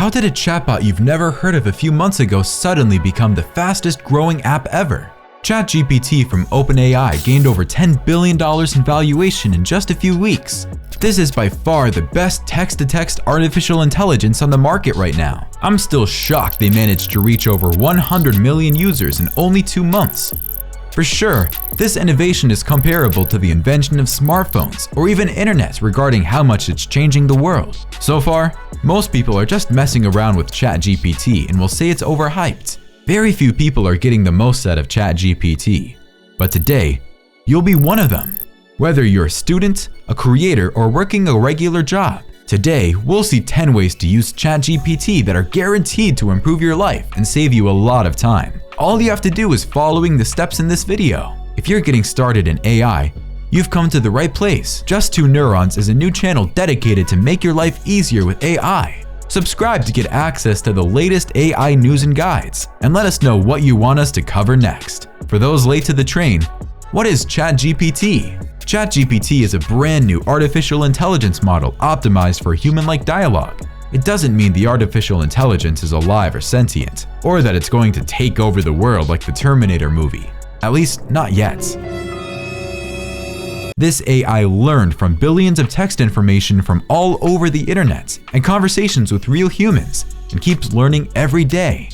How did a chatbot you've never heard of a few months ago suddenly become the fastest growing app ever? ChatGPT from OpenAI gained over $10 billion in valuation in just a few weeks. This is by far the best text-to-text artificial intelligence on the market right now. I'm still shocked they managed to reach over 100 million users in only 2 months. For sure, this innovation is comparable to the invention of smartphones or even internet regarding how much it's changing the world. So far, most people are just messing around with ChatGPT and will say it's overhyped. Very few people are getting the most out of ChatGPT. But today, you'll be one of them. Whether you're a student, a creator, or working a regular job, today we'll see 10 ways to use ChatGPT that are guaranteed to improve your life and save you a lot of time. All you have to do is following the steps in this video. If you're getting started in AI, you've come to the right place. Just 2 Neurons is a new channel dedicated to make your life easier with AI. Subscribe to get access to the latest AI news and guides, and let us know what you want us to cover next. For those late to the train, what is ChatGPT? ChatGPT is a brand new artificial intelligence model optimized for human-like dialogue. It doesn't mean the artificial intelligence is alive or sentient, or that it's going to take over the world like the Terminator movie. At least, not yet. This AI learned from billions of text information from all over the internet and conversations with real humans, and keeps learning every day.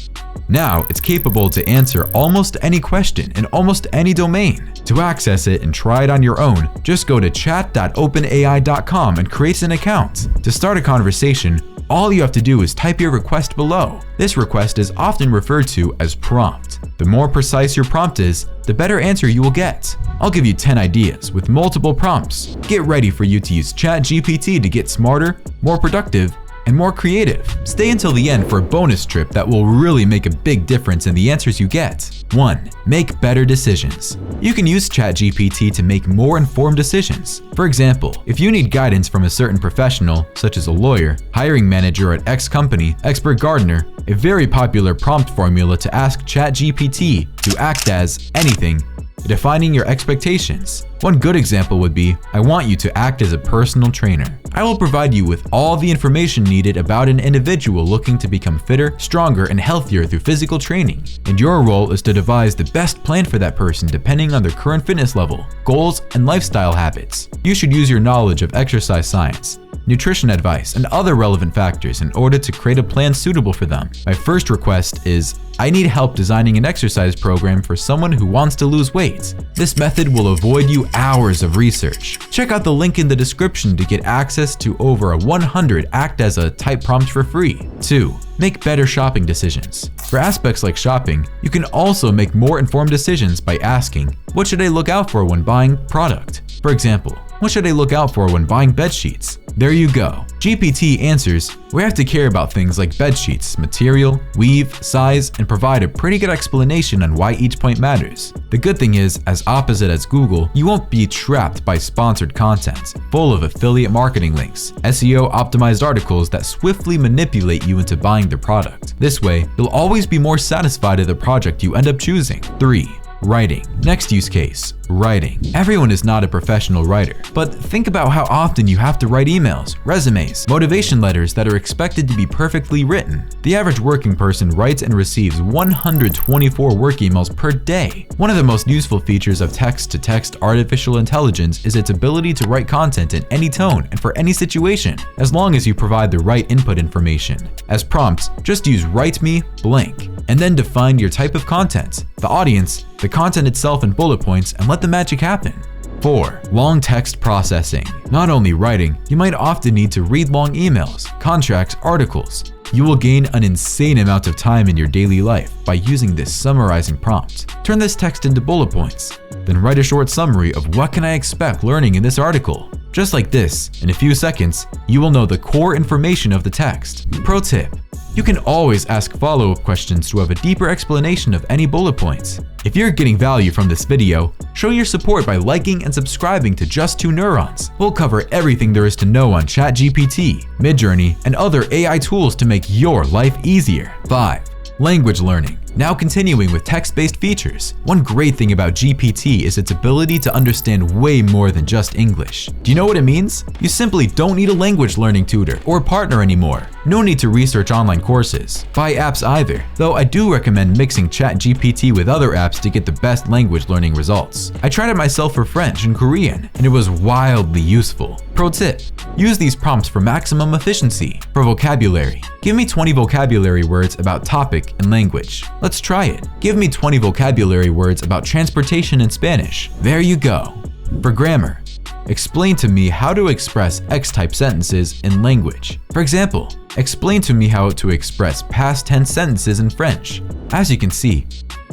Now, it's capable to answer almost any question in almost any domain. To access it and try it on your own, just go to chat.openai.com and create an account. To start a conversation, all you have to do is type your request below. This request is often referred to as prompt. The more precise your prompt is, the better answer you will get. I'll give you 10 ideas with multiple prompts. Get ready for you to use ChatGPT to get smarter, more productive, and more creative. Stay until the end for a bonus trip that will really make a big difference in the answers you get. 1. Make better decisions. You can use ChatGPT to make more informed decisions. For example, if you need guidance from a certain professional, such as a lawyer, hiring manager at X company, expert gardener, a very popular prompt formula to ask ChatGPT to act as anything, defining your expectations. One good example would be, I want you to act as a personal trainer. I will provide you with all the information needed about an individual looking to become fitter, stronger, and healthier through physical training. And your role is to devise the best plan for that person depending on their current fitness level, goals, and lifestyle habits. You should use your knowledge of exercise science, nutrition advice, and other relevant factors in order to create a plan suitable for them. My first request is, I need help designing an exercise program for someone who wants to lose weight. This method will avoid you hours of research. Check out the link in the description to get access to over 100 act as a type prompts for free. 2. Make better shopping decisions. For aspects like shopping, you can also make more informed decisions by asking, what should I look out for when buying product? For example, what should I look out for when buying bed sheets? There you go. GPT answers, we have to care about things like bed sheets, material, weave, size, and provide a pretty good explanation on why each point matters. The good thing is, as opposite as Google, you won't be trapped by sponsored content, full of affiliate marketing links, SEO optimized articles that swiftly manipulate you into buying the product. This way, you'll always be more satisfied with the project you end up choosing. 3. Writing. Next use case, writing. Everyone is not a professional writer, but think about how often you have to write emails, resumes, motivation letters that are expected to be perfectly written. The average working person writes and receives 124 work emails per day. One of the most useful features of text-to-text artificial intelligence is its ability to write content in any tone and for any situation, as long as you provide the right input information. As prompts, just use write me blank, and then define your type of content, the audience, the content itself in bullet points, and let the magic happen. 4. Long text processing. Not only writing, you might often need to read long emails, contracts, articles. You will gain an insane amount of time in your daily life by using this summarizing prompt. Turn this text into bullet points, then write a short summary of what can I expect learning in this article. Just like this, in a few seconds, you will know the core information of the text. Pro tip: you can always ask follow-up questions to have a deeper explanation of any bullet points. If you're getting value from this video, show your support by liking and subscribing to Just 2 Neurons. We'll cover everything there is to know on ChatGPT, Midjourney, and other AI tools to make your life easier. 5. Language learning. Now continuing with text-based features, one great thing about GPT is its ability to understand way more than just English. Do you know what it means? You simply don't need a language learning tutor or partner anymore. No need to research online courses, buy apps either, though I do recommend mixing ChatGPT with other apps to get the best language learning results. I tried it myself for French and Korean, and it was wildly useful. Pro tip: use these prompts for maximum efficiency. For vocabulary, give me 20 vocabulary words about topic and language. Let's try it. Give me 20 vocabulary words about transportation in Spanish. There you go. For grammar, explain to me how to express X-type sentences in language. For example, explain to me how to express past tense sentences in French. As you can see,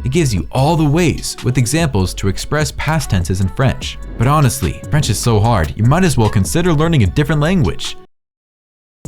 it gives you all the ways with examples to express past tenses in French. But honestly, French is so hard, you might as well consider learning a different language.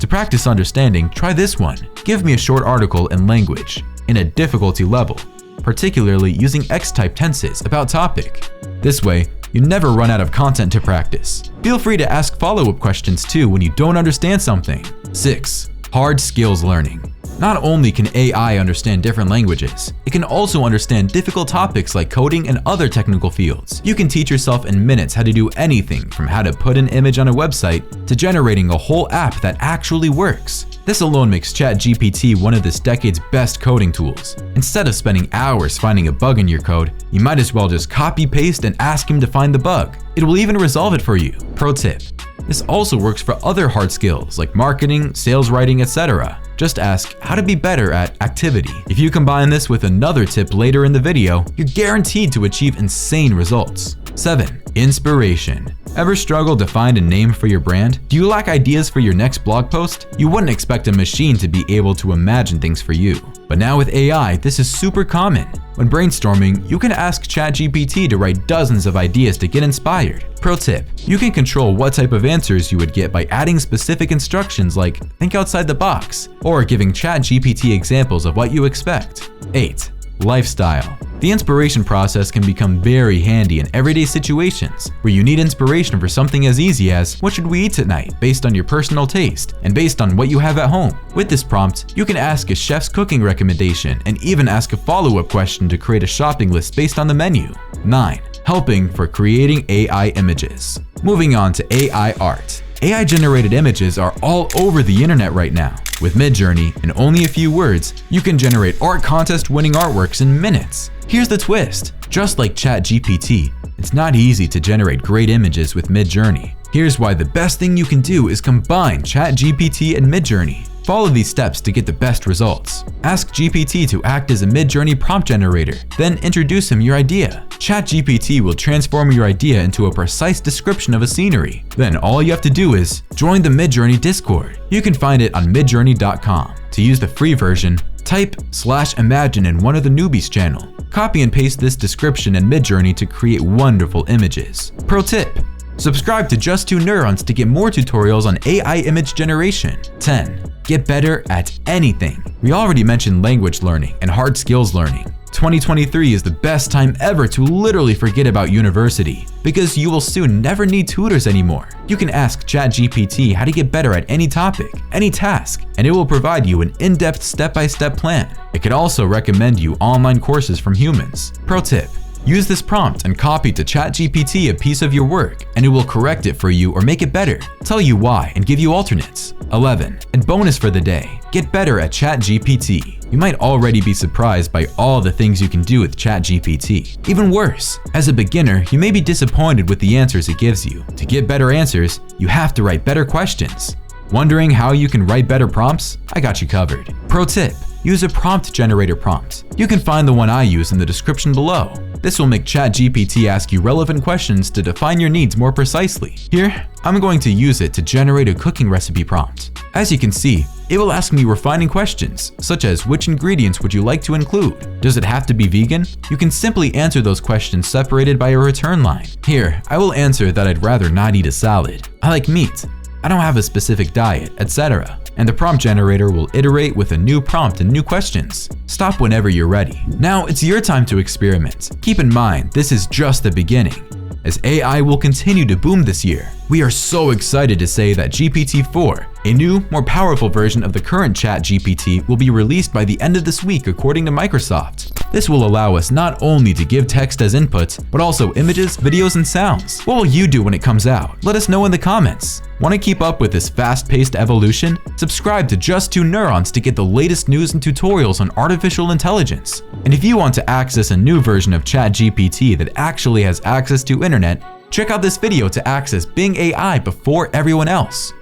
To practice understanding, try this one. Give me a short article in language, in a difficulty level, particularly using X-type tenses about topic. This way, you never run out of content to practice. Feel free to ask follow-up questions too when you don't understand something. 6. Hard skills learning. Not only can AI understand different languages, it can also understand difficult topics like coding and other technical fields. You can teach yourself in minutes how to do anything from how to put an image on a website to generating a whole app that actually works. This alone makes ChatGPT one of this decade's best coding tools. Instead of spending hours finding a bug in your code, you might as well just copy-paste and ask him to find the bug. It will even resolve it for you. Pro tip: this also works for other hard skills like marketing, sales writing, etc. Just ask how to be better at activity. If you combine this with another tip later in the video, you're guaranteed to achieve insane results. 7. Inspiration. Ever struggled to find a name for your brand? Do you lack ideas for your next blog post? You wouldn't expect a machine to be able to imagine things for you. But now with AI, this is super common. When brainstorming, you can ask ChatGPT to write dozens of ideas to get inspired. Pro tip: you can control what type of answers you would get by adding specific instructions like think outside the box, or giving ChatGPT examples of what you expect. 8. Lifestyle. The inspiration process can become very handy in everyday situations where you need inspiration for something as easy as what should we eat tonight based on your personal taste and based on what you have at home. With this prompt, you can ask a chef's cooking recommendation and even ask a follow-up question to create a shopping list based on the menu. 9. Helping for creating AI images. Moving on to AI art. AI-generated images are all over the internet right now. With Midjourney, in only a few words, you can generate art contest-winning artworks in minutes. Here's the twist: just like ChatGPT, it's not easy to generate great images with Midjourney. Here's why the best thing you can do is combine ChatGPT and Midjourney. Follow these steps to get the best results. Ask GPT to act as a Midjourney prompt generator, then introduce him your idea. ChatGPT will transform your idea into a precise description of a scenery. Then all you have to do is join the Midjourney Discord. You can find it on midjourney.com. To use the free version, type /imagine in one of the newbies channel. Copy and paste this description in Midjourney to create wonderful images. Pro tip: subscribe to Just 2 Neurons to get more tutorials on AI image generation. 10. Get better at anything. We already mentioned language learning and hard skills learning. 2023 is the best time ever to literally forget about university because you will soon never need tutors anymore. You can ask ChatGPT how to get better at any topic, any task, and it will provide you an in-depth step-by-step plan. It can also recommend you online courses from humans. Pro tip: use this prompt and copy to ChatGPT a piece of your work, and it will correct it for you or make it better, tell you why, and give you alternates. 11. And bonus for the day: get better at ChatGPT. You might already be surprised by all the things you can do with ChatGPT. Even worse, as a beginner, you may be disappointed with the answers it gives you. To get better answers, you have to write better questions. Wondering how you can write better prompts? I got you covered. Pro tip: use a prompt generator prompt. You can find the one I use in the description below. This will make ChatGPT ask you relevant questions to define your needs more precisely. Here, I'm going to use it to generate a cooking recipe prompt. As you can see, it will ask me refining questions, such as which ingredients would you like to include? Does it have to be vegan? You can simply answer those questions separated by a return line. Here, I will answer that I'd rather not eat a salad. I like meat. I don't have a specific diet, etc. And the prompt generator will iterate with a new prompt and new questions. Stop whenever you're ready. Now it's your time to experiment. Keep in mind, this is just the beginning, as AI will continue to boom this year. We are so excited to say that GPT-4, a new, more powerful version of the current ChatGPT, will be released by the end of this week according to Microsoft. This will allow us not only to give text as inputs, but also images, videos, and sounds. What will you do when it comes out? Let us know in the comments. Want to keep up with this fast-paced evolution? Subscribe to Just 2 Neurons to get the latest news and tutorials on artificial intelligence. And if you want to access a new version of ChatGPT that actually has access to internet, check out this video to access Bing AI before everyone else.